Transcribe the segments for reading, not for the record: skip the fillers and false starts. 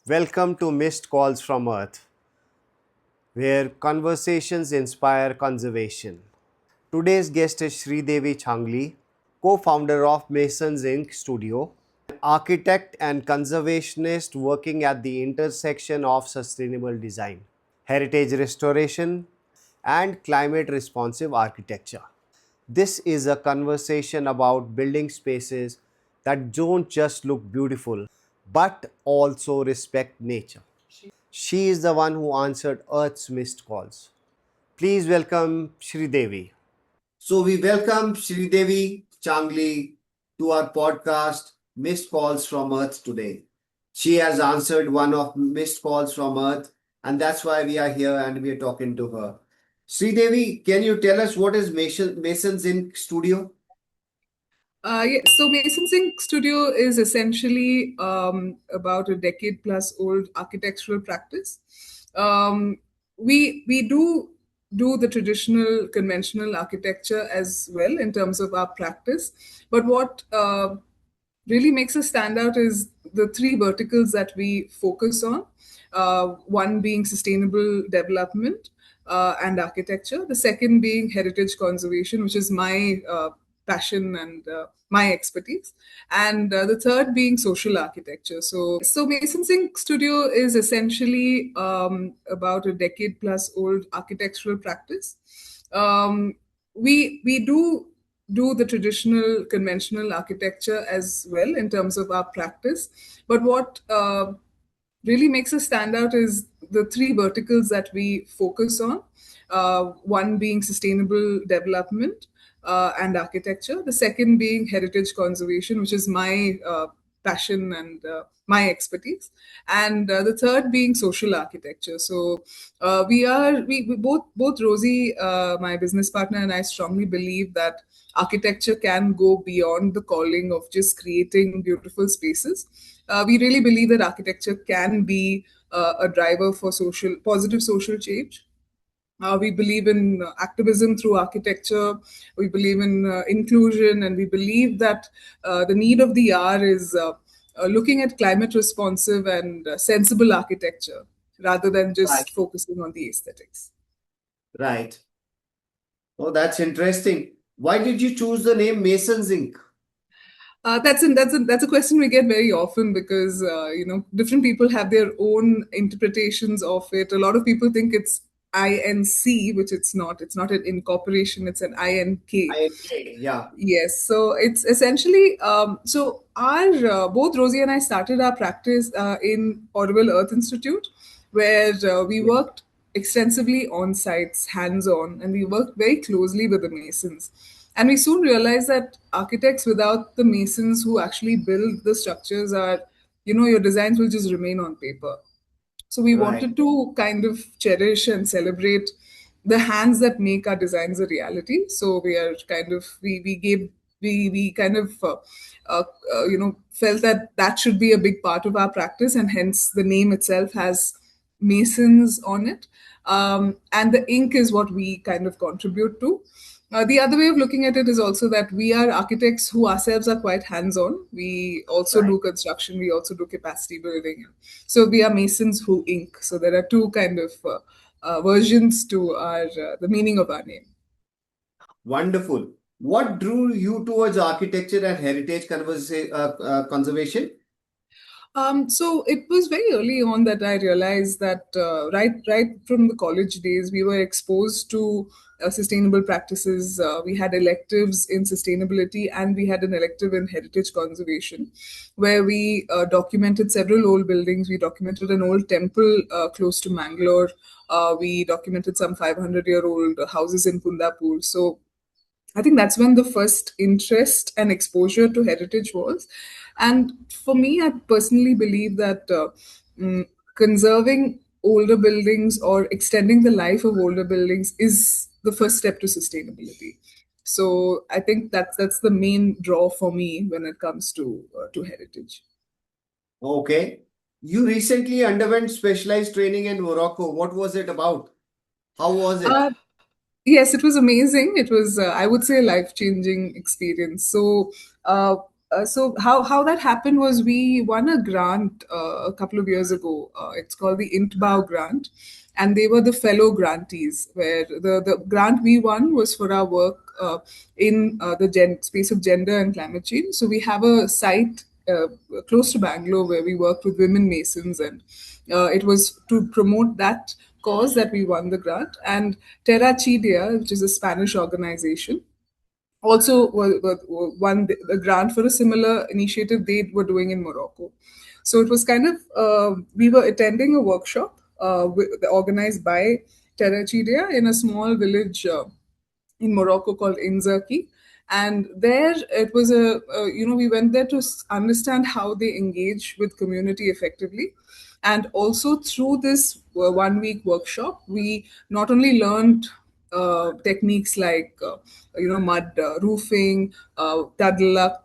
Welcome to Missed Calls from Earth, where conversations inspire conservation. Today's guest is Sridevi Changali, co founder of Masons Inc. Studio, architect and conservationist working at the intersection of sustainable design, heritage restoration, and climate responsive architecture. This is a conversation about building spaces that don't just look beautiful but also respect nature. She is the one who answered Earth's missed calls. Please welcome Shri Devi. So we welcome Shri Devi Changali to our podcast Missed Calls from Earth today. She has answered one of missed calls from Earth, and that's why we are here and we are talking to her. Sri Devi, can you tell us what is Masons Inc. Studio? So Mason Sink Studio is essentially about a decade plus old architectural practice. Um, we do the traditional conventional architecture as well in terms of our practice, but what really makes us stand out is the three verticals that we focus on. One being sustainable development and architecture. The second being heritage conservation, which is my passion and my expertise. And the third being social architecture. So Mason Sink Studio is essentially about a decade plus old architectural practice. Um, we do the traditional conventional architecture as well in terms of our practice, but what really makes us stand out is the three verticals that we focus on. One being sustainable development and architecture. The second being heritage conservation, which is my passion and my expertise, and the third being social architecture. So we both Rosie, my business partner, and I strongly believe that architecture can go beyond the calling of just creating beautiful spaces. We really believe that architecture can be a driver for positive social change. We believe in activism through architecture. We believe in inclusion, and we believe that the need of the hour is looking at climate responsive and sensible architecture rather than Right. just focusing on the aesthetics. Right. Oh, that's interesting. Why did you choose the name Masons Inc.? That's a question we get very often because different people have their own interpretations of it. A lot of people think it's INC, which it's not. It's not an incorporation. It's an INK. Yeah. Yes, so it's essentially so our both Rosie and I started our practice in Orwell Earth Institute, where we Yeah. worked extensively on sites, hands on, and we worked very closely with the masons. And we soon realized that architects without the masons who actually build the structures are, your designs will just remain on paper. So we Right. wanted to kind of cherish and celebrate the hands that make our designs a reality. So we are kind of we gave we kind of felt that that should be a big part of our practice, and hence the name itself has masons on it, and the ink is what we kind of contribute to. The other way of looking at it is also that we are architects who ourselves are quite hands on. We also Right. do construction, we also do capacity building. So we are masons who ink. So there are two kind of versions to our the meaning of our name. Wonderful. What drew you towards architecture and heritage conservation? So it was very early on that I realized that right from the college days we were exposed to sustainable practices. We had electives in sustainability and we had an elective in heritage conservation, where we documented several old buildings. We documented an old temple close to Mangalore. We documented some 500-year-old houses in Kundapur. So I think that's when the first interest and exposure to heritage was. And for me, I personally believe that conserving older buildings or extending the life of older buildings is the first step to sustainability. So I think that's the main draw for me when it comes to heritage. Okay. You recently underwent specialized training in Morocco. What was it about? How was it? Uh, Yes, it was amazing. It was, I would say, a life-changing experience. So, So how that happened was we won a grant a couple of years ago. It's called the Intbau grant, and they were the fellow grantees. Where the grant we won was for our work in the space of gender and climate change. So we have a site close to Bangalore where we worked with women masons, and it was to promote that cause that we won the grant. And Terra Chidia, which is a Spanish organization, also won the grant for a similar initiative they were doing in Morocco. So it was kind of, we were attending a workshop organized by Terra Chidia in a small village in Morocco called Inzerki. And there it was we went there to understand how they engage with community effectively. And also through this 1 week workshop, we not only learned techniques like, mud roofing, tadlak,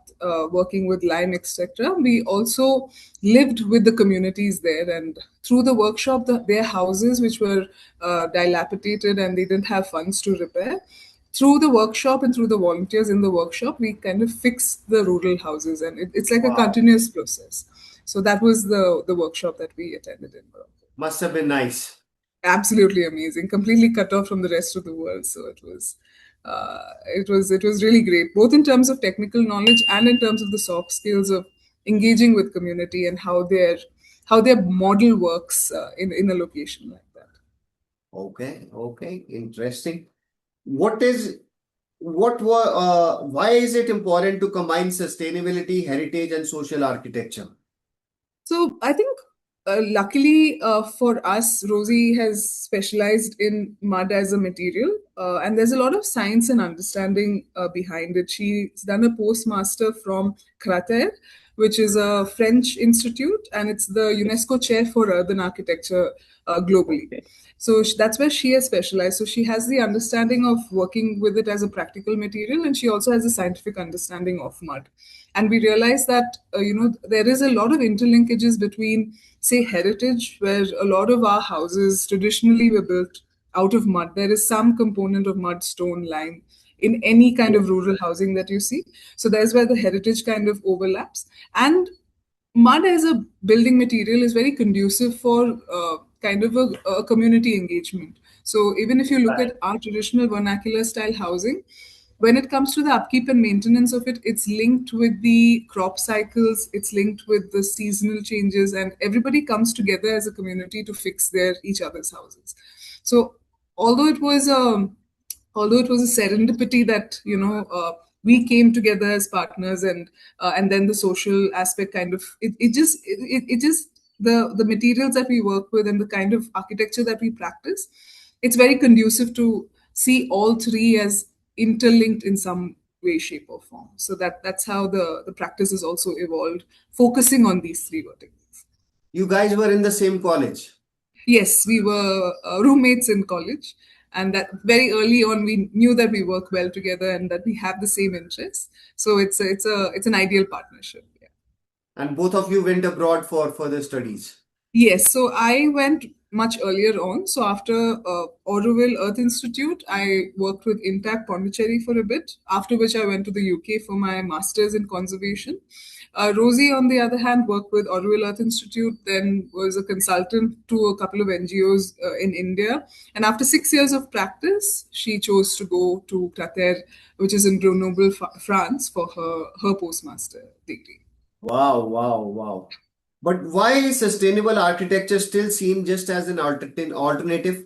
working with lime, etc. We also lived with the communities there, and through the workshop, their houses, which were dilapidated and they didn't have funds to repair, through the workshop and through the volunteers in the workshop, we kind of fix the rural houses, and it's like a Wow. continuous process. So that was the workshop that we attended in Morocco. Must have been nice. Absolutely amazing, completely cut off from the rest of the world. So it was really great, both in terms of technical knowledge and in terms of the soft skills of engaging with community and how their model works in a location like that. Okay, okay, interesting. What is why is it important to combine sustainability, heritage, and social architecture? So I think, luckily for us, Rosie has specialized in mud as a material, and there's a lot of science and understanding behind it. She's done a postmaster from Crater, which is a French institute, and it's the UNESCO chair for urban architecture globally. Okay. So that's where she has specialized. So she has the understanding of working with it as a practical material, and she also has a scientific understanding of mud. And we realize that there is a lot of interlinkages between, say, heritage, where a lot of our houses traditionally were built out of mud. There is some component of mud, stone, lime in any kind Yeah. of rural housing that you see. So there's where the heritage kind of overlaps. And mud as a building material is very conducive for kind of a community engagement. So even if you look Right. at our traditional vernacular style housing, when it comes to the upkeep and maintenance of it, it's linked with the crop cycles, it's linked with the seasonal changes, and everybody comes together as a community to fix their each other's houses. So although it was a although it was a serendipity that we came together as partners, and then the social aspect kind of it just the materials that we work with and the kind of architecture that we practice, it's very conducive to see all three as interlinked in some way, shape, or form. So that's how the practice has also evolved, focusing on these three verticals. You guys were in the same college. Yes, we were roommates in college, and that very early on we knew that we work well together and that we have the same interests. So it's an ideal partnership. Yeah. And both of you went abroad for further studies. Yes, so I went much earlier on. So after Auroville Earth Institute, I worked with Intact Pondicherry for a bit, after which I went to the UK for my master's in conservation. Rosie, on the other hand, worked with Auroville Earth Institute, then was a consultant to a couple of NGOs in India. And after 6 years of practice, she chose to go to Clater, which is in Grenoble, France, for her postmaster degree. Wow, wow, wow. But why is sustainable architecture still seen just as an alternative?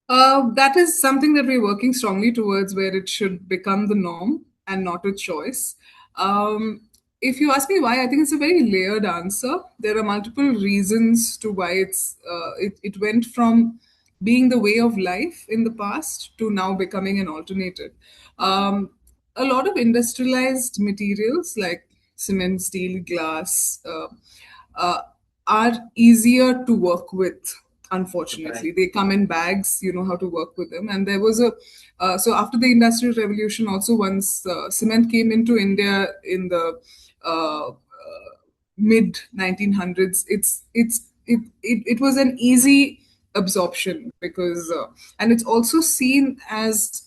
That is something that we're working strongly towards, where it should become the norm and not a choice. Um, if you ask me why, I think it's a very layered answer. There are multiple reasons to why it went from being the way of life in the past to now becoming an alternative. Um, a lot of industrialized materials like cement, steel, glass, uh, are easier to work with. Right. Unfortunately, they come in bags. You know how to work with them. And there was a so after the industrial revolution, also once cement came into India in the mid 1900s, it was an easy absorption, because and it's also seen as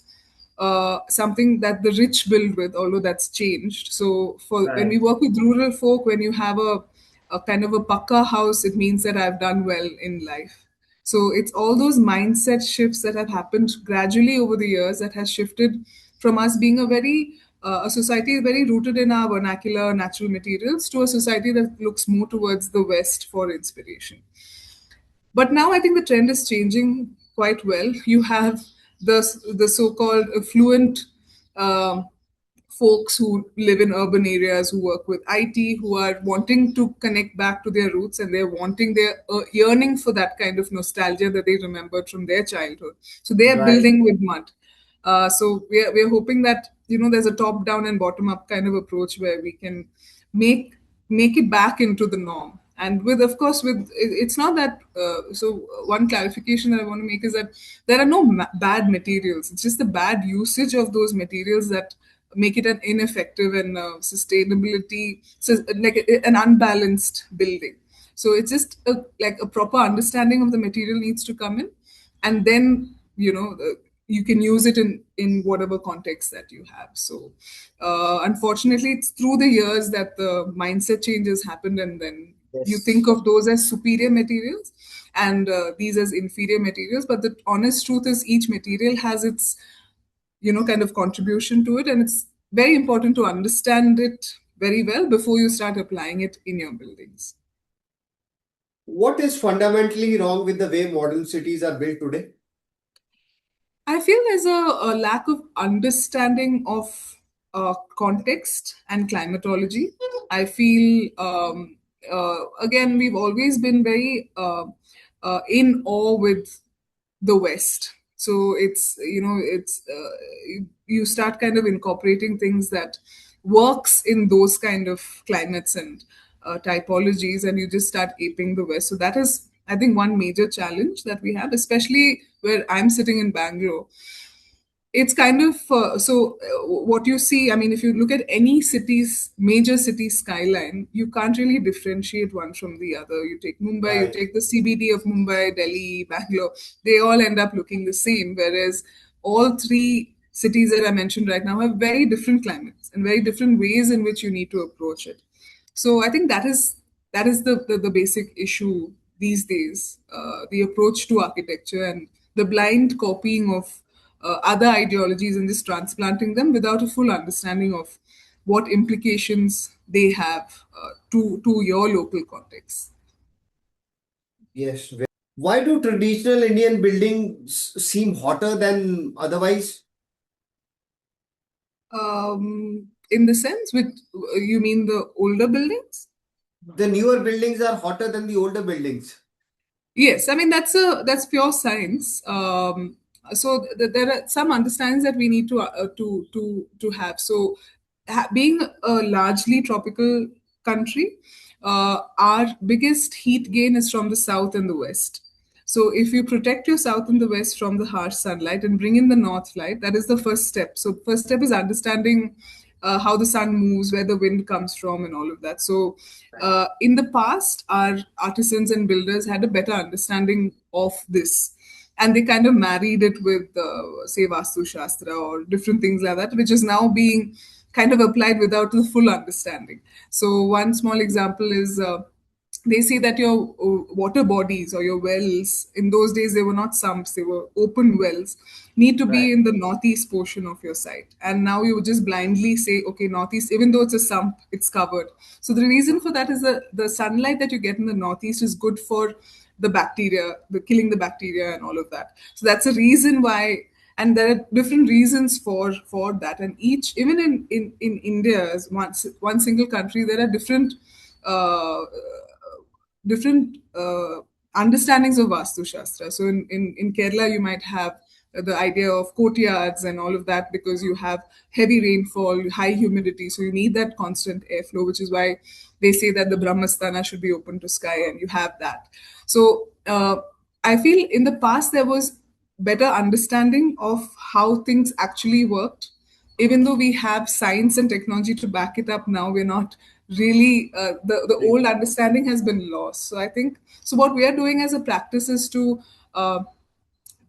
something that the rich build with, although that's changed. So for when we Right. work with rural folk, when you have a kind of a pakka house, it means that I've done well in life. So it's all those mindset shifts that have happened gradually over the years that has shifted from us being a society very rooted in our vernacular natural materials to a society that looks more towards the West for inspiration. But now I think the trend is changing quite well. You have the so-called affluent um folks who live in urban areas who work with IT who are wanting to connect back to their roots, and they're wanting their yearning for that kind of nostalgia that they remembered from their childhood. So they are Right. building with mud. So we're hoping that there's a top down and bottom up kind of approach where we can make make it back into the norm. And with, of course, it's not that. So one clarification that I want to make is that there are no bad materials. It's just the bad usage of those materials that make it an ineffective and sustainability, so like an unbalanced building. So it's just like a proper understanding of the material needs to come in, and then you can use it in whatever context that you have. So unfortunately, it's through the years that the mindset changes happened, and then you think Yes. of those as superior materials and these as inferior materials. But the honest truth is each material has its kind of contribution to it, and it's very important to understand it very well before you start applying it in your buildings. What is fundamentally wrong with the way modern cities are built today? I feel there's a lack of understanding of context and climatology. I feel, again, we've always been very in awe with the West. So you start kind of incorporating things that works in those kind of climates and typologies, and you just start aping the West. So that is, I think, one major challenge that we have, especially where I'm sitting in Bangalore. It's kind of what you see. I mean, if you look at any city's major city skyline, you can't really differentiate one from the other. You take Mumbai, you Right. take the CBD of Mumbai, Delhi, Bangalore, they all end up looking the same, whereas all three cities that I mentioned right now have very different climates and very different ways in which you need to approach it. So I think that is the basic issue these days, the approach to architecture and the blind copying of other ideologies and just transplanting them without a full understanding of what implications they have to your local context. Yes. Why do traditional Indian buildings seem hotter than otherwise? In the sense, which you mean the older buildings? The newer buildings are hotter than the older buildings. Yes, I mean that's pure science. So there are some understandings that we need to have. So, being a largely tropical country, our biggest heat gain is from the south and the west. So, if you protect your south and the west from the harsh sunlight and bring in the north light, that is the first step. So, first step is understanding how the sun moves, where the wind comes from, and all of that. So, in the past, our artisans and builders had a better understanding of this. And they kind of married it with, say, Vastu Shastra or different things like that, which is now being kind of applied without the full understanding. So, one small example is they say that your water bodies or your wells, in those days they were not sumps, they were open wells, need to be Right. in the northeast portion of your site. And now you would just blindly say, okay, northeast, even though it's a sump, it's covered. So the reason for that is that the sunlight that you get in the northeast is good for the bacteria, the killing the bacteria and all of that. So that's a reason why. And there are different reasons for that, and each, even in India as one single country, there are different understandings of Vastu Shastra. So in Kerala, you might have the idea of courtyards and all of that because you have heavy rainfall, high humidity. So you need that constant airflow, which is why they say that the Brahmasthana should be open to sky, and you have that. So I feel in the past there was better understanding of how things actually worked. Even though we have science and technology to back it up now, we're not really, the old understanding has been lost. So I think, so what we are doing as a practice is to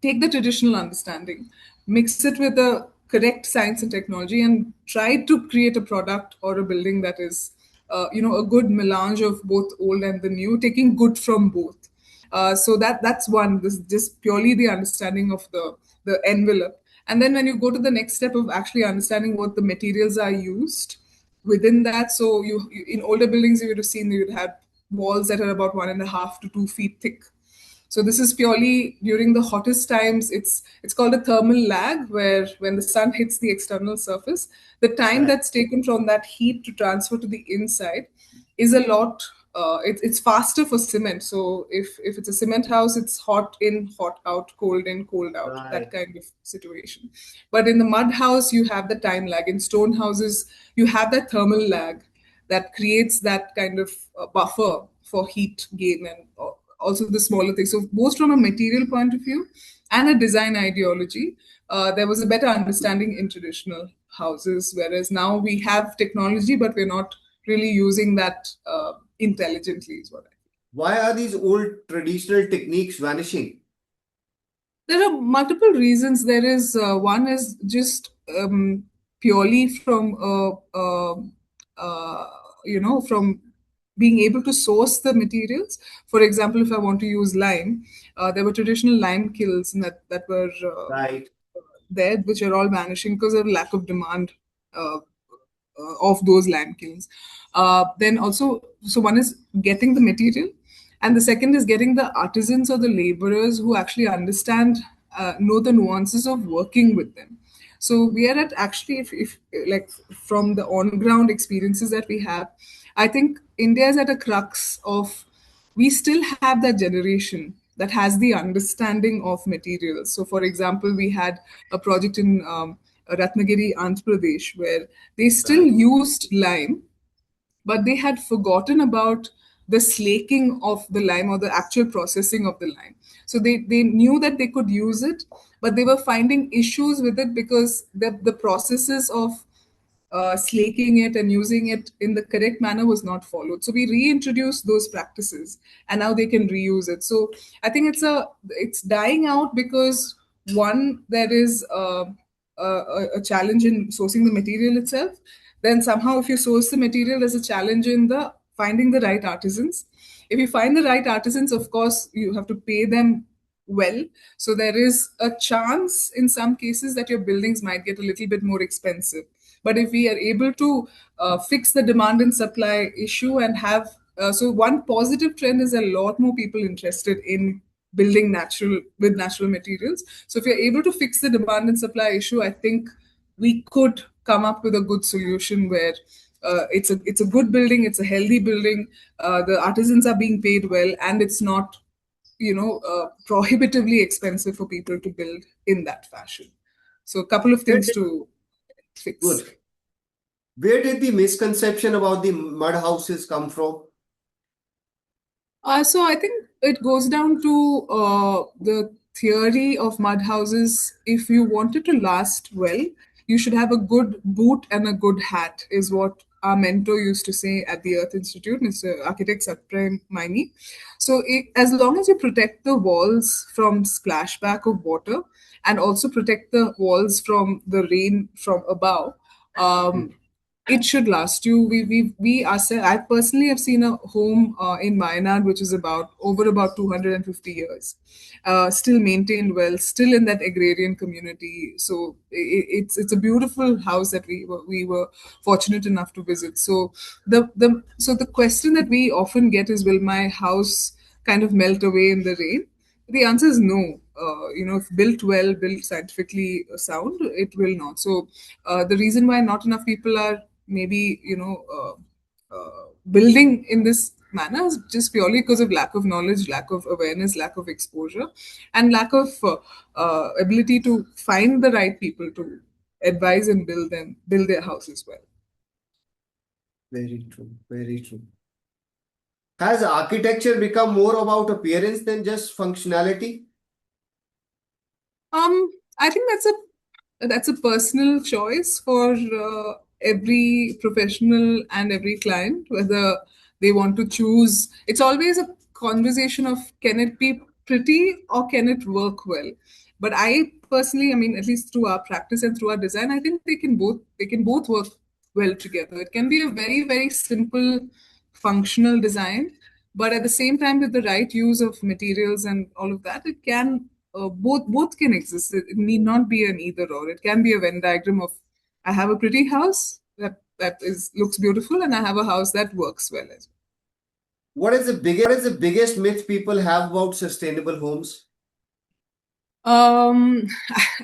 take the traditional understanding, mix it with the correct science and technology and try to create a product or a building that is, a good melange of both old and the new, taking good from both. So that's one. This just purely the understanding of the envelope, and then when you go to the next step of actually understanding what the materials are used within that. So you in older buildings you would have seen you would have walls that are about 1.5 to 2 feet thick. So this is purely during the hottest times. It's called a thermal lag, where when the sun hits the external surface, the time Right. that's taken from that heat to transfer to the inside is a lot. It's faster for cement. So if it's a cement house, it's hot in, hot out, cold in, cold out, that Right. kind of situation. But in the mud house, you have the time lag. In stone houses, you have that thermal lag that creates that kind of buffer for heat gain and also the smaller things. So both from a material point of view and a design ideology, there was a better understanding in traditional houses, whereas now we have technology, but we're not really using that intelligently, is what I think. Why are these old traditional techniques vanishing? There are multiple reasons. There is one is just purely from from being able to source the materials. For example, if I want to use lime, there were traditional lime kilns that were Right. there, which are all vanishing because of lack of demand uh, of those lime kilns. Then also, so one is getting the material, and the second is getting the artisans or the laborers who actually understand, know the nuances of working with them. So we are at actually, if like from the on ground experiences that we have, I think India is at a crux of, we still have that generation that has the understanding of materials. So, for example, we had a project in Ratnagiri, Andhra Pradesh, where they still Right. used lime, but they had forgotten about the slaking of the lime or the actual processing of the lime. So they knew that they could use it, but they were finding issues with it because the processes of slaking it and using it in the correct manner was not followed. So we reintroduced those practices, and now they can reuse it. So I think it's dying out because one, there is a challenge in sourcing the material itself. Then somehow, if you source the material, there's a challenge in the finding the right artisans. If you find the right artisans, of course, you have to pay them well. So there is a chance in some cases that your buildings might get a little bit more expensive. But if we are able to fix the demand and supply issue and have, so one positive trend is a lot more people interested in building natural with natural materials. So if you're able to fix the demand and supply issue, I think we could come up with a good solution where it's a good building, it's a healthy building, the artisans are being paid well, and it's not prohibitively expensive for people to build in that fashion. So a couple of Where things did- to fix. Good. Where did the misconception about the mud houses come from? So I think it goes down to the theory of mud houses. If you want it to last well, you should have a good boot and a good hat, is what our mentor used to say at the Earth Institute, Mr. Architect Satprem Maini. So as long as you protect the walls from splashback of water and also protect the walls from the rain from above, um, it should last you. We ourselves, I personally have seen a home in Maynard which is about over about 250 years, still maintained well, still in that agrarian community. So it's a beautiful house that we were fortunate enough to visit. So the question that we often get is, will my house kind of melt away in the rain? The answer is no. If built well, built scientifically sound, it will not. So the reason why not enough people are maybe building in this manner is just purely because of lack of knowledge, lack of awareness, lack of exposure, and lack of ability to find the right people to advise and build their houses well. Very true. Very true. Has architecture become more about appearance than just functionality? I think that's a personal choice for every professional and every client, whether they want to choose. It's always a conversation of, can it be pretty or can it work well? But I personally, I mean, at least through our practice and through our design, I think they can both work well together. It can be a very, very simple functional design, but at the same time, with the right use of materials and all of that, it can both can exist. It need not be an either or. It can be a Venn diagram of I have a pretty house that is looks beautiful, and I have a house that works well as What is the biggest myth people have about sustainable homes? well.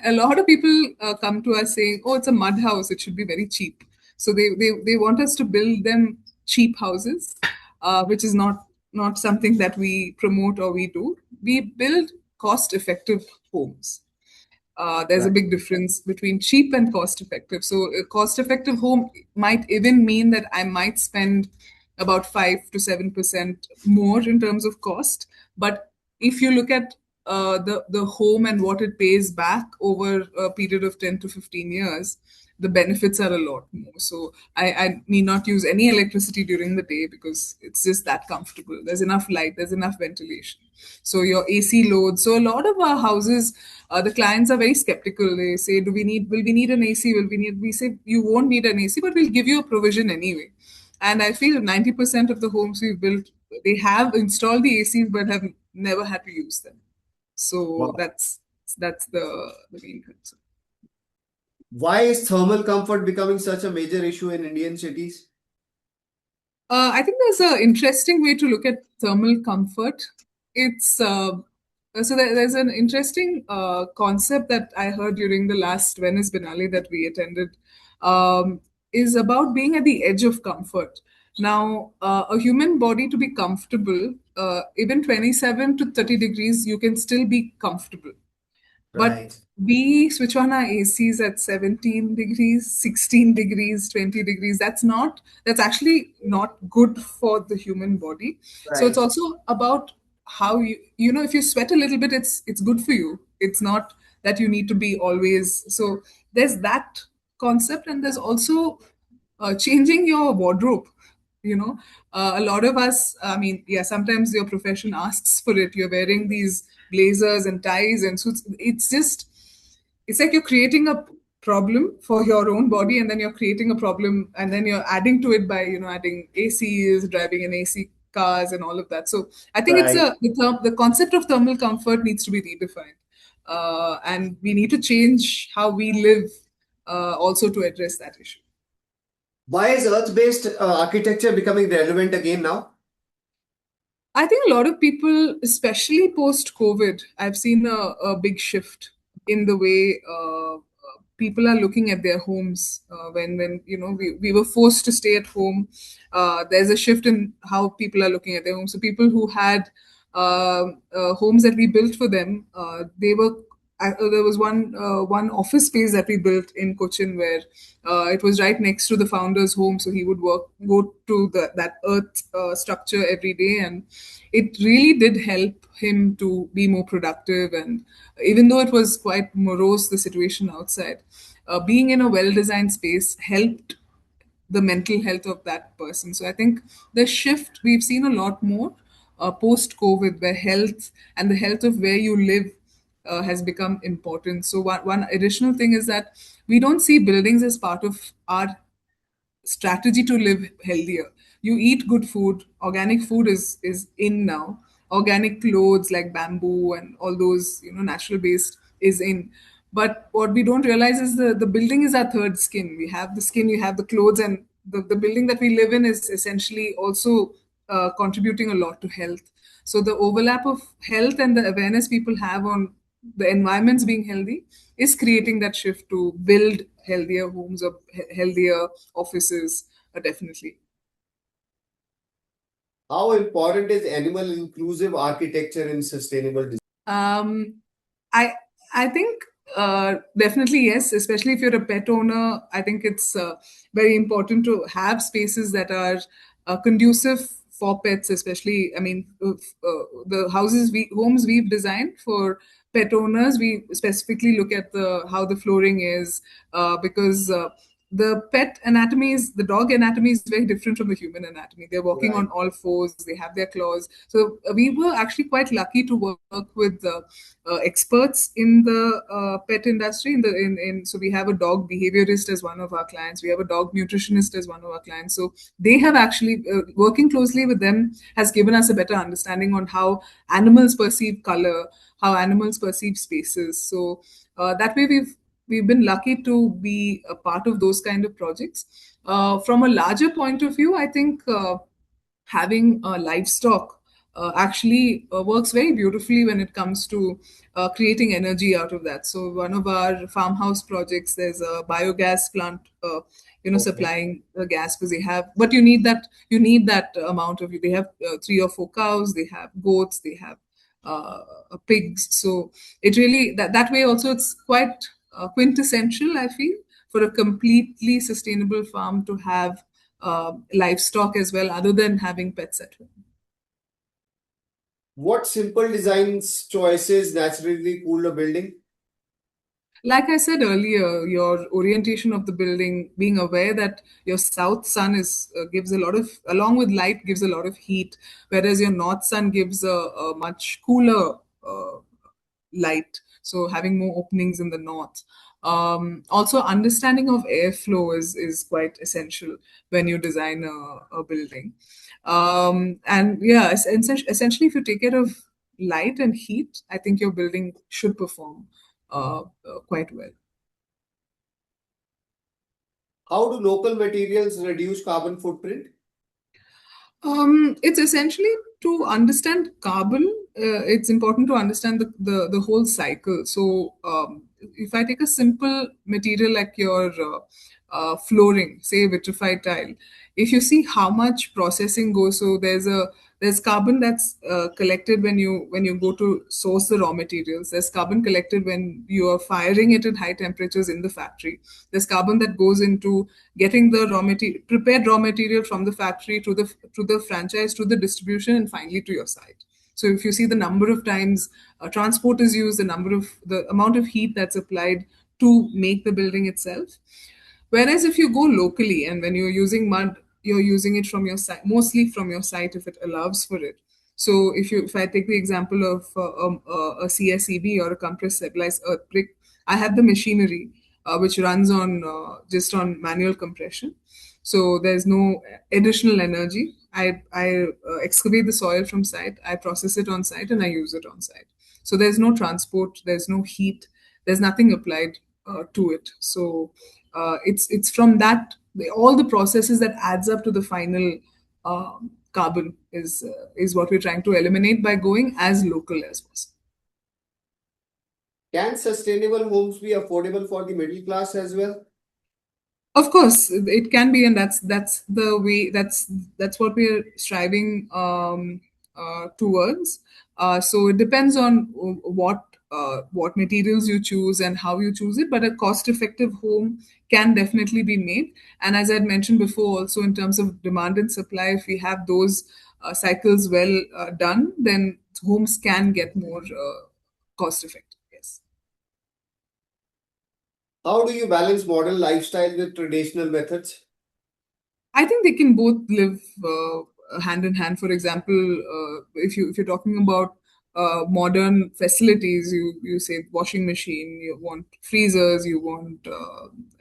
A lot of people come to us saying, "Oh, it's a mud house. It should be very cheap." So they want us to build them cheap houses, which is not something that we promote or we do. We build cost effective homes. There's a Right. big difference between cheap and cost effective. So, a cost effective home might even mean that I might spend about 5 to 7% more in terms of cost. But if you look at the home and what it pays back over a period of 10 to 15 years, the benefits are a lot more. So I need not use any electricity during the day because it's just that comfortable. There's enough light, there's enough ventilation. So your AC load. So a lot of our houses, the clients are very skeptical. They say, will we need an AC? We say, you won't need an AC, but we'll give you a provision anyway. And I feel 90% of the homes we've built, they have installed the ACs but have never had to use them. So Wow. that's the main concern. Why is thermal comfort becoming such a major issue in Indian cities? I think there's an interesting way to look at thermal comfort. It's there's an interesting concept that I heard during the last Venice Biennale that we attended, is about being at the edge of comfort. Now, a human body to be comfortable, even 27 to 30 degrees, you can still be comfortable. But Right. we switch on our ACs at 17 degrees, 16 degrees, 20 degrees. That's actually not good for the human body. So it's Right. also about how if you sweat a little bit, it's good for you. It's not that you need to be always. So there's that concept, and there's also changing your wardrobe. You know, a lot of us, I mean, yeah, sometimes your profession asks for it. You're wearing these blazers and ties and suits. It's like you're creating a problem for your own body, and then you're creating a problem, and then you're adding to it by adding ACs, driving in AC cars, and all of that. So I think it's Right. the concept of thermal comfort needs to be redefined, and we need to change how we live, also to address that issue. Why is earth-based architecture becoming relevant again now? I think a lot of people, especially post COVID, I've seen a big shift in the way people are looking at their homes. When we were forced to stay at home, there's a shift in how people are looking at their homes. So people who had homes that we built for them, they were. There was one office space that we built in Cochin where it was right next to the founder's home, so he would go to that earth structure every day, and it really did help him to be more productive. And even though it was quite morose, the situation outside, being in a well-designed space helped the mental health of that person. So I think the shift we've seen a lot more post COVID, where health and the health of where you live has become important. So one additional thing is that we don't see buildings as part of our strategy to live healthier. You eat good food. Organic food is in now. Organic clothes like bamboo and all those natural based is in. But what we don't realize is the building is our third skin. We have the skin, you have the clothes, and the building that we live in is essentially also contributing a lot to health. So the overlap of health and the awareness people have on the environments being healthy is creating that shift to build healthier homes or healthier offices, definitely. How important is animal inclusive architecture in sustainable design? Um, I I think definitely yes, especially if you're a pet owner. I think it's very important to have spaces that are conducive for pets, especially. I mean, the homes we've designed for pet owners, we specifically look at the how the flooring is, because the pet anatomy is the dog anatomy is very different from the human anatomy. They're walking Right. on all fours, they have their claws. So we were actually quite lucky to work with experts in the pet industry. So we have a dog behaviorist as one of our clients. We have a dog nutritionist as one of our clients. So they have actually working closely with them has given us a better understanding on how animals perceive color, how animals perceive spaces. So that way we've been lucky to be a part of those kind of projects. From a larger point of view, I think having livestock actually works very beautifully when it comes to creating energy out of that. So one of our farmhouse projects, there's a biogas plant, Okay. supplying gas because they have, but you need that amount of. They have 3 or 4 cows, they have goats, they have pigs. So it really that way also it's quite quintessential, I feel, for a completely sustainable farm to have livestock as well, other than having pets at home. What simple designs choices naturally cool a building? Like I said earlier, your orientation of the building, being aware that your south sun is gives a lot of, along with light, gives a lot of heat, whereas your north sun gives a much cooler light. So having more openings in the north. Also, understanding of airflow is quite essential when you design a building. And yeah, essentially, if you take care of light and heat, I think your building should perform quite well. How do local materials reduce carbon footprint? It's essentially to understand carbon. It's important to understand the whole cycle. So, if I take a simple material like your flooring, say vitrified tile, if you see how much processing goes, so there's carbon that's collected when you go to source the raw materials. There's carbon collected when you are firing it at high temperatures in the factory. There's carbon that goes into getting the prepared raw material from the factory to the franchise, to the distribution, and finally to your site. So if you see the number of times transport is used, the amount of heat that's applied to make the building itself. Whereas if you go locally and when you're using mud, you're using it from your site, mostly from your site if it allows for it. So if I take the example of a CSEB or a compressed stabilized earth brick, I have the machinery which runs on just on manual compression. So there's no additional energy. I excavate the soil from site, I process it on site, and I use it on site. So there's no transport, there's no heat, there's nothing applied to it. So it's from that all the processes that adds up to the final carbon is what we're trying to eliminate by going as local as possible. Can sustainable homes be affordable for the middle class as well? Of course, it can be, and that's the way. That's what we're striving towards. So it depends on what materials you choose and how you choose it. But a cost-effective home can definitely be made. And as I'd mentioned before, also in terms of demand and supply, if we have those cycles well done, then homes can get more cost-effective. Yes. How do you balance modern lifestyle with traditional methods? I think they can both live hand in hand. For example, if you're talking about modern facilities, you say washing machine, you want freezers, you want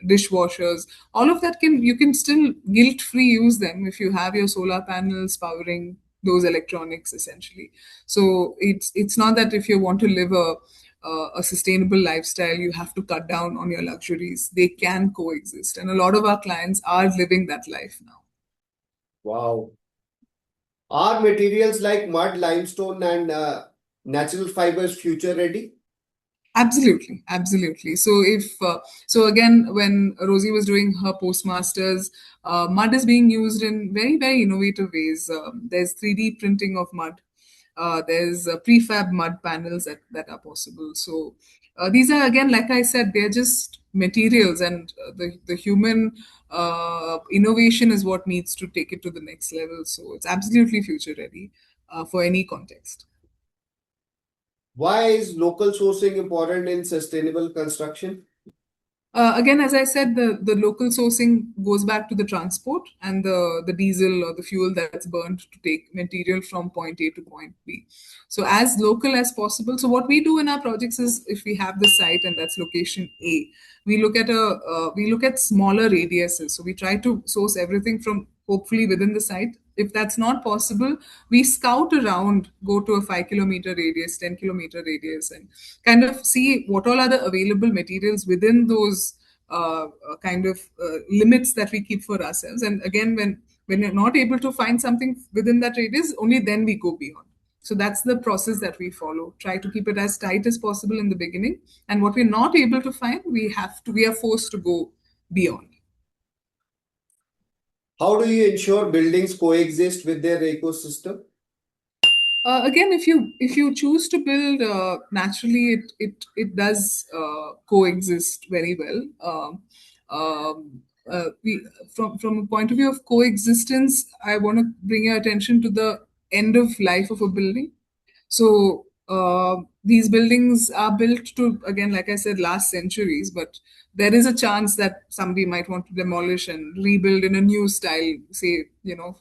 dishwashers. All of that you can still guilt free use them if you have your solar panels powering those electronics essentially. So it's not that if you want to live a sustainable lifestyle, you have to cut down on your luxuries. They can coexist. And a lot of our clients are living that life now. Wow. Are materials like mud, limestone, and natural fibers future ready? Absolutely, absolutely. So again, when Rosie was doing her postmasters, mud is being used in very very innovative ways. There's 3D printing of mud. There's prefab mud panels that are possible. So these are again, like I said, they're just materials, and the human innovation is what needs to take it to the next level. So it's absolutely future ready for any context. Why is local sourcing important in sustainable construction? Again, as I said, the local sourcing goes back to the transport and the diesel or the fuel that's burned to take material from point A to point B. So as local as possible. So what we do in our projects is, if we have the site and that's location A, we look at smaller radiuses. So we try to source everything from hopefully within the site. If that's not possible, we scout around, go to a 5 kilometer radius, 10 kilometer radius, and kind of see what all are the available materials within those kind of limits that we keep for ourselves. And again, when you're not able to find something within that radius, only then we go beyond. So that's the process that we follow. Try to keep it as tight as possible in the beginning, and what we're not able to find, we are forced to go beyond. How do you ensure buildings coexist with their ecosystem? Again, if you choose to build naturally, it does coexist very well. We from a point of view of coexistence, I want to bring your attention to the end of life of a building. So these buildings are built to, again, like I said, last centuries, but there is a chance that somebody might want to demolish and rebuild in a new style, say,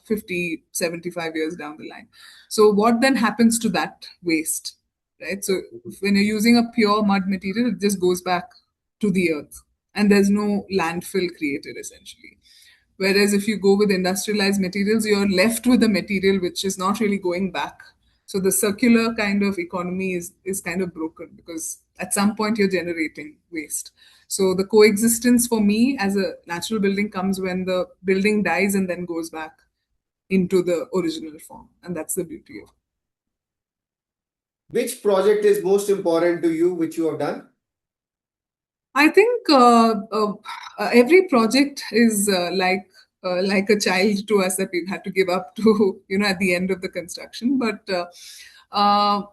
50, 75 years down the line. So what then happens to that waste, right? So when you're using a pure mud material, it just goes back to the earth and there's no landfill created essentially. Whereas if you go with industrialized materials, you're left with a material which is not really going back. So the circular kind of economy is kind of broken because at some point you're generating waste. So the coexistence for me as a natural building comes when the building dies and then goes back into the original form. And that's the beauty of it. Which project is most important to you, which you have done? I think every project is like a child to us that we've had to give up to, at the end of the construction. But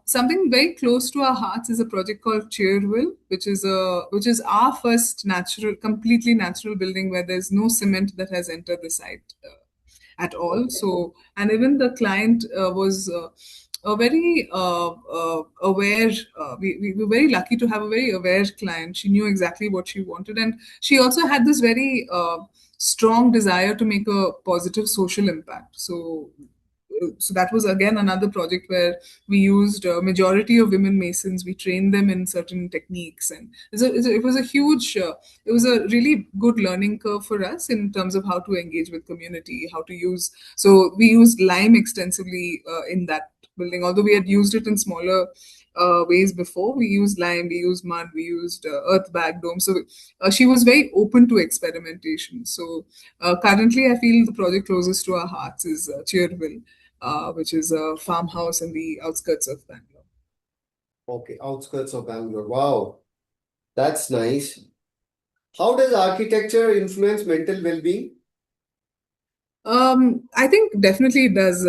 something very close to our hearts is a project called Cheerville, which is our first natural, completely natural building where there's no cement that has entered the site at all. So, and even the client was a very aware. We were very lucky to have a very aware client. She knew exactly what she wanted, and she also had this very strong desire to make a positive social impact. So that was again another project where we used a majority of women masons. We trained them in certain techniques, and it was a huge, it was a really good learning curve for us in terms of how to engage with community, how to use. So we used lime extensively in that building, although we had used it in smaller ways before. We used lime, we used mud, we used earth bag dome. So she was very open to experimentation. So currently, I feel the project closest to our hearts is Cheerville, which is a farmhouse in the outskirts of Bangalore. Okay, outskirts of Bangalore. Wow, that's nice. How does architecture influence mental well-being? I think definitely it does.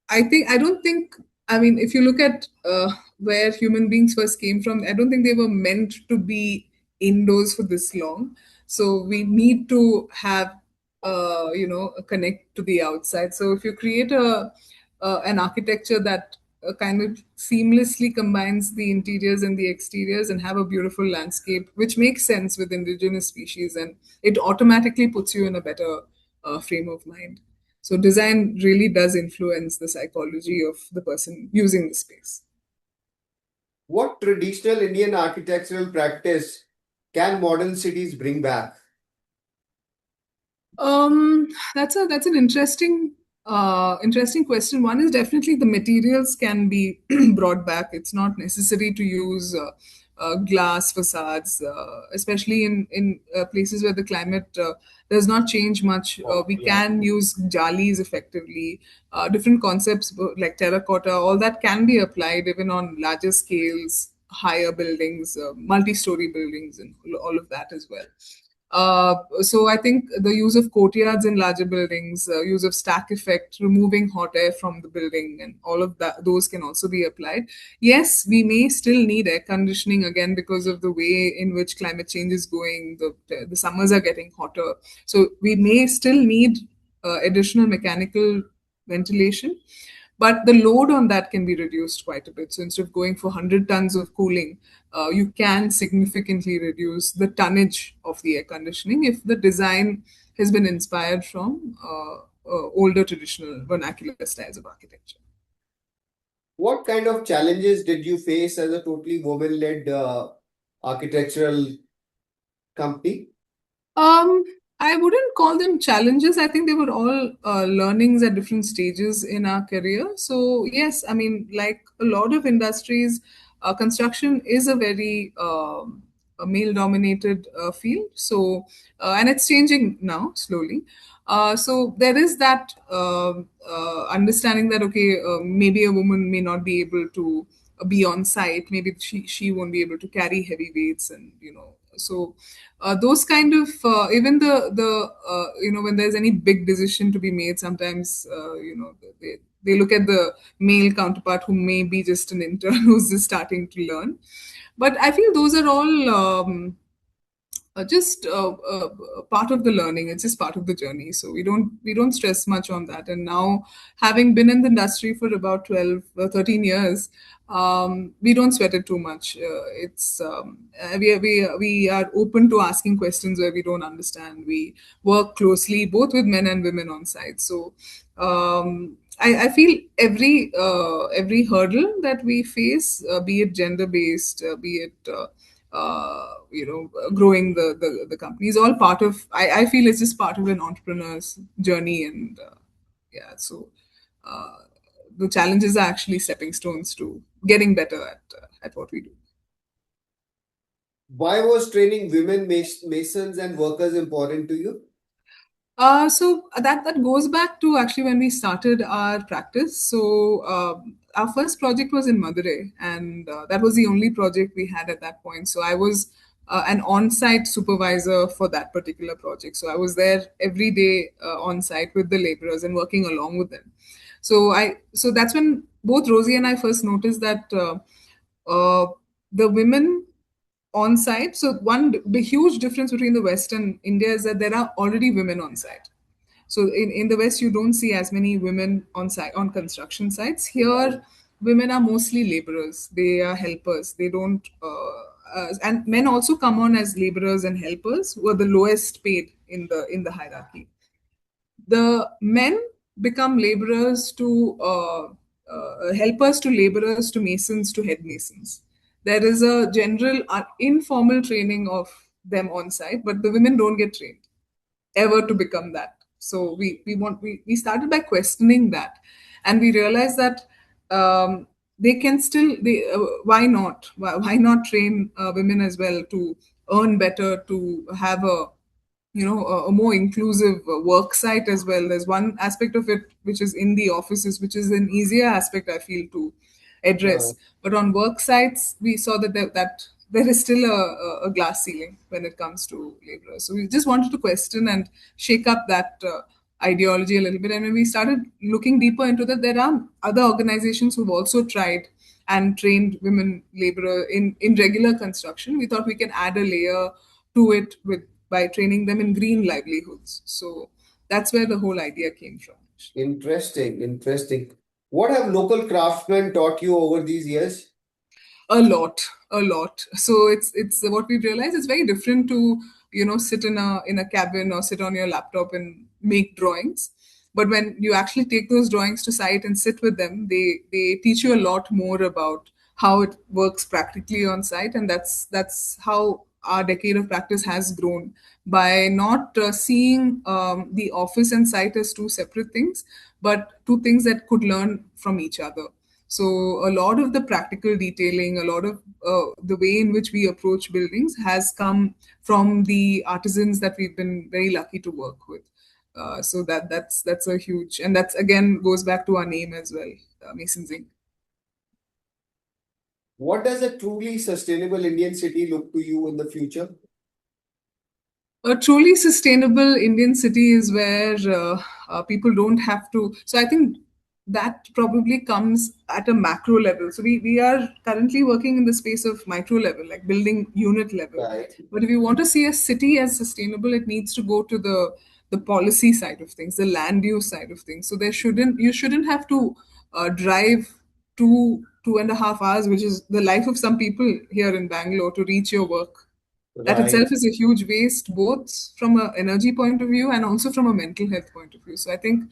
I don't think. I mean, if you look at where human beings first came from, I don't think they were meant to be indoors for this long. So we need to have, a connect to the outside. So if you create an architecture that kind of seamlessly combines the interiors and the exteriors and have a beautiful landscape, which makes sense with indigenous species, and it automatically puts you in a better frame of mind. So design really does influence the psychology of the person using the space. What traditional Indian architectural practice can modern cities bring back? That's an interesting question. One is definitely the materials can be brought back. It's not necessary to use glass facades, especially in places where the climate does not change much. We Yeah. can use jalis effectively. Different concepts like terracotta, all that can be applied even on larger scales, higher buildings, multi-story buildings, and all of that as well. So I think the use of courtyards in larger buildings, use of stack effect, removing hot air from the building, and all of that, those can also be applied. Yes, we may still need air conditioning again because of the way in which climate change is going. The summers are getting hotter, so we may still need additional mechanical ventilation. but the load on that can be reduced quite a bit. So instead of going for 100 tons of cooling, you can significantly reduce the tonnage of the air conditioning if the design has been inspired from older traditional vernacular styles of architecture. What kind of challenges did you face as a totally woman-led architectural company? Um, I wouldn't call them challenges. I think they were all learnings at different stages in our career. So, yes, I mean, like a lot of industries, construction is a very a male-dominated field. So, and it's changing now slowly. So there is that understanding that okay, maybe a woman may not be able to be on site. Maybe she won't be able to carry heavy weights, and so those kind of even the when there's any big decision to be made, sometimes they look at the male counterpart who may be just an intern who's just starting to learn. But I feel those are all just part of the learning. It's just part of the journey, so we don't stress much on that. And now, having been in the industry for about 12 or 13 years, we don't sweat it too much. It's we are open to asking questions where we don't understand. We work closely both with men and women on site. So I feel every hurdle that we face, be it gender based, be it growing the company, is all part of. I feel it's just part of an entrepreneur's journey, and yeah. So uh, the challenges are actually stepping stones to getting better at what we do. Why was training women masons and workers important to you? So that goes back to actually when we started our practice. So our first project was in Madurai, and that was the only project we had at that point. So I was an on-site supervisor for that particular project. So I was there every day on-site with the laborers and working along with them. So that's when both Rosie and I first noticed that uh, the women on site. So the huge difference between the West and India is that there are already women on site. So in the West, you don't see as many women on site on construction sites. Here, women are mostly laborers. They are helpers. They don't, and men also come on as laborers and helpers, who are the lowest paid in the hierarchy. The men become laborers to helpers to laborers to masons to head masons. There is a general informal training of them on site, but the women don't get trained ever to become that. So we started by questioning that, and we realized that they can still they why not train women as well to earn better, to have a more inclusive work site as well. There's one aspect of it which is in the offices, which is an easier aspect I feel to Uh, address. But on work sites, we saw that there is still a glass ceiling when it comes to laborers. So we just wanted to question and shake up that ideology a little bit. And when we started looking deeper into that, there are other organizations who've also tried and trained women laborer in regular construction. We thought we can add a layer to it with by training them in green livelihoods. So that's where the whole idea came from. Interesting, interesting. What have local craftsmen taught you over these years? A lot. So it's what we've realized, it's very different to sit in a cabin or sit on your laptop and make drawings. But when you actually take those drawings to site and sit with them, they teach you a lot more about how it works practically on site. And that's how our decade of practice has grown, by not seeing the office and site as two separate things, but two things that could learn from each other. So a lot of the practical detailing, a lot of the way in which we approach buildings has come from the artisans that we've been very lucky to work with. So that's a huge, and that's again goes back to our name as well, Masons Inc. What does a truly sustainable Indian city look to you in the future? A truly sustainable Indian city is where people don't have to. So I think that probably comes at a macro level. So we are currently working in the space of micro level, like building unit level. Right. But if you want to see a city as sustainable, it needs to go to the the policy side of things, the land use side of things. So you shouldn't have to drive 2.5 hours, which is the life of some people here in Bangalore, to reach your work. That Right. itself is a huge waste, both from an energy point of view and also from a mental health point of view. So I think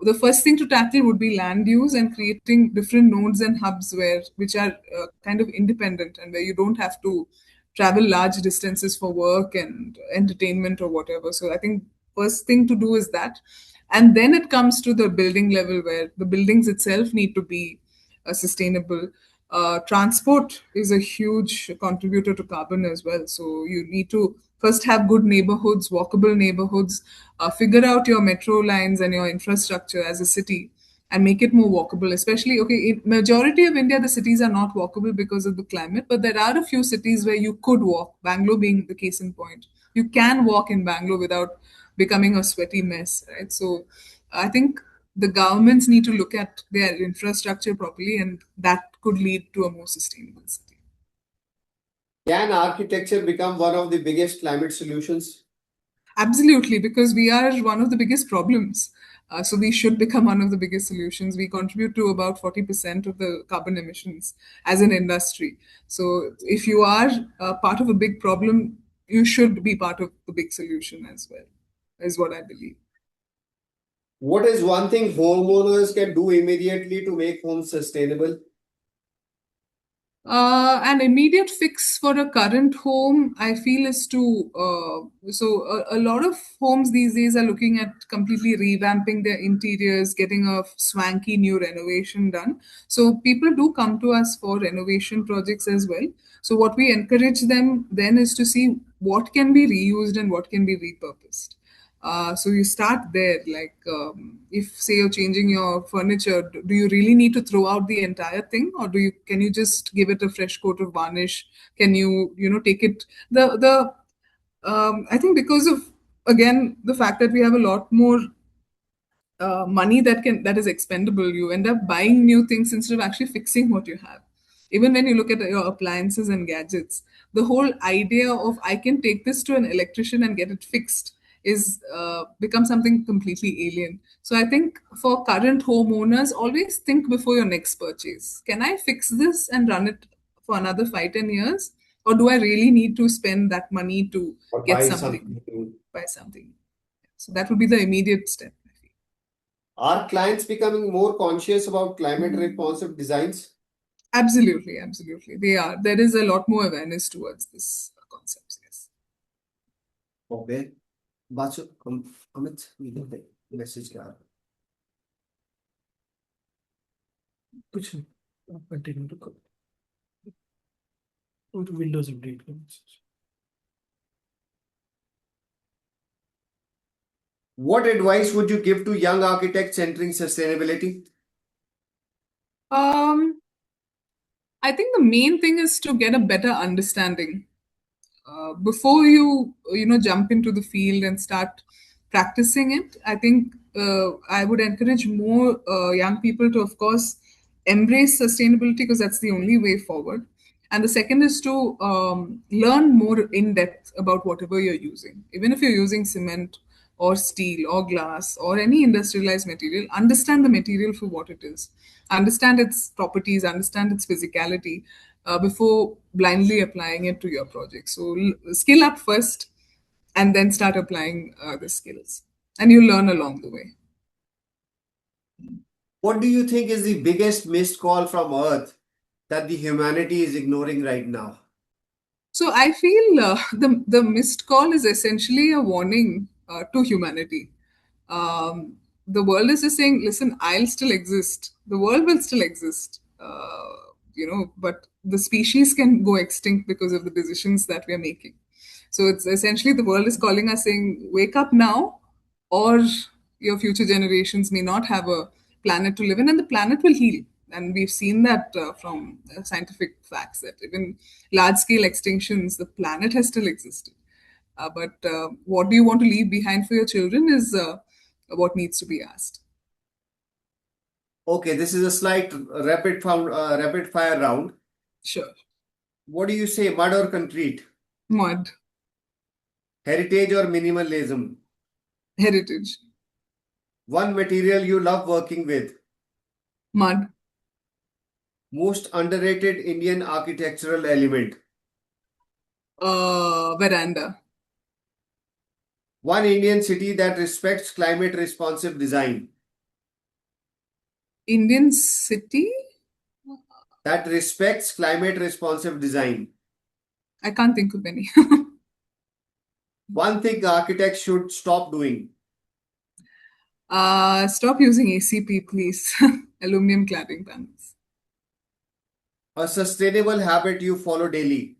the first thing to tackle would be land use and creating different nodes and hubs which are kind of independent, and where you don't have to travel large distances for work and entertainment or whatever. So I think first thing to do is that, and then it comes to the building level, where the buildings itself need to be sustainable. Transport is a huge contributor to carbon as well. So you need to first have good neighborhoods, walkable neighborhoods, figure out your metro lines and your infrastructure as a city, and make it more walkable. Especially, okay, in majority of India, the cities are not walkable because of the climate, but there are a few cities where you could walk. Bangalore being the case in point, you can walk in Bangalore without becoming a sweaty mess, right? So I think the governments need to look at their infrastructure properly, and that could lead to a more sustainable city. Can architecture become one of the biggest climate solutions? Absolutely, because we are one of the biggest problems. So we should become one of the biggest solutions. We contribute to about 40% of the carbon emissions as an industry. So if you are part of a big problem, you should be part of the big solution as well, is what I believe. What is one thing homeowners can do immediately to make homes sustainable? An immediate fix for a current home, I feel, is to a lot of homes these days are looking at completely revamping their interiors, getting a swanky new renovation done. So people do come to us for renovation projects as well. So what we encourage them then is to see what can be reused and what can be repurposed. So you start there, like if say you're changing your furniture, do you really need to throw out the entire thing, or can you just give it a fresh coat of varnish? Can you take it the I think because of, again, the fact that we have a lot more money that is expendable, you end up buying new things instead of actually fixing what you have. Even when you look at your appliances and gadgets, the whole idea of I can take this to an electrician and get it fixed is become something completely alien. So I think for current homeowners, always think before your next purchase. Can I fix this and run it for another 5-10 years, or do I really need to spend that money to Or get buy something, something? buy something? So that would be the immediate step, I feel. Are clients becoming more conscious about climate responsive designs? Absolutely, absolutely. They are. There is a lot more awareness towards this concepts. Yes. Okay. बात Amit message क्या आ रहा है? कुछ नहीं, आप continue करो। वो तो विंडोज अपडेट करो। What advice would you give to young architects entering sustainability? Um, I think the main thing is to get a better understanding before you jump into the field and start practicing it. I think I would encourage more young people to, of course, embrace sustainability, because that's the only way forward. And the second is to learn more in depth about whatever you're using. Even if you're using cement or steel or glass or any industrialized material, understand the material for what it is, understand its properties, understand its physicality, before blindly applying it to your project. So skill up first, and then start applying the skills, and you learn along the way. What do you think is the biggest missed call from Earth that the humanity is ignoring right now? So I feel the missed call is essentially a warning to humanity. The world is just saying, "Listen, I'll still exist. The world will still exist. But the species can go extinct because of the decisions that we are making." So it's essentially the world is calling us, saying, "Wake up now, or your future generations may not have a planet to live in, and the planet will heal." And we've seen that from scientific facts, that even large scale extinctions, the planet has still existed. But what do you want to leave behind for your children is what needs to be asked. Okay, this is a slight rapid fire round. Sure. What do you say, mud or concrete? Mud. Heritage or minimalism? Heritage. One material you love working with. Mud. Most underrated Indian architectural element. Veranda. One Indian city that respects climate responsive design. Indian city. That respects climate responsive design. I can't think of any. One thing architects should stop doing. Stop using ACP, please. Aluminum cladding panels. A sustainable habit you follow daily.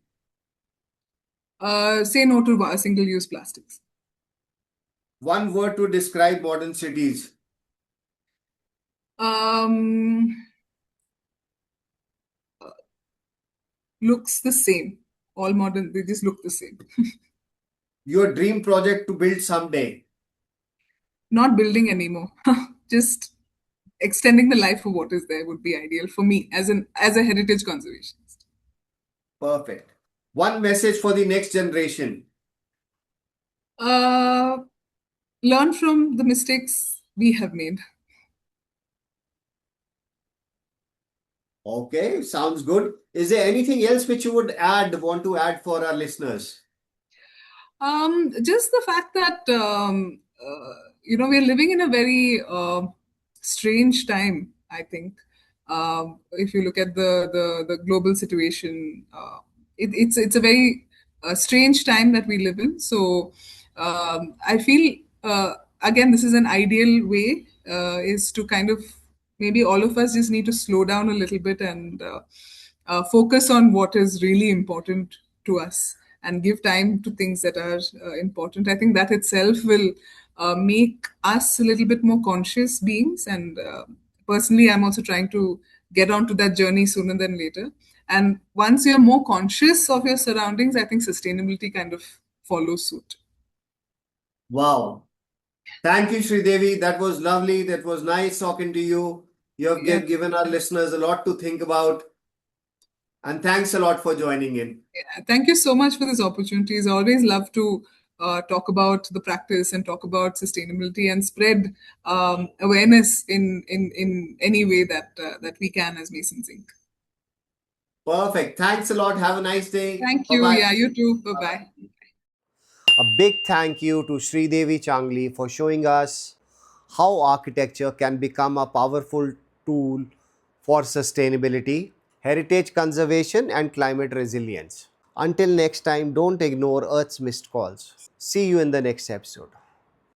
Say no to single-use plastics. One word to describe modern cities. Um, Looks the same. All modern, they just look the same. Your dream project to build someday. Not building anymore. Just extending the life of what is there would be ideal for me as a heritage conservationist. Perfect. One message for the next generation. Uh, Learn from the mistakes we have made. Okay, sounds good. Is there anything else which you would want to add for our listeners? Just the fact that we're living in a very strange time. I think if you look at the global situation, it's a very strange time that we live in. So I feel again this is an ideal way is to kind of maybe all of us just need to slow down a little bit and focus on what is really important to us and give time to things that are important. I think that itself will make us a little bit more conscious beings. And personally, I'm also trying to get onto that journey sooner than later. And once you're more conscious of your surroundings, I think sustainability kind of follows suit. Wow. Thank you, Sridevi. That was lovely. That was nice talking to you. You have Yeah. given our listeners a lot to think about. And thanks a lot for joining in. Yeah, thank you so much for this opportunity. It's always love to talk about the practice and talk about sustainability and spread awareness in any way that we can as Masons Inc. Perfect. Thanks a lot. Have a nice day. Thank Bye you. bye. Yeah, you too. Bye bye. A big thank you to Sridevi Changali for showing us how architecture can become a powerful tool for sustainability, heritage conservation, and climate resilience. Until next time, don't ignore Earth's missed calls. See you in the next episode.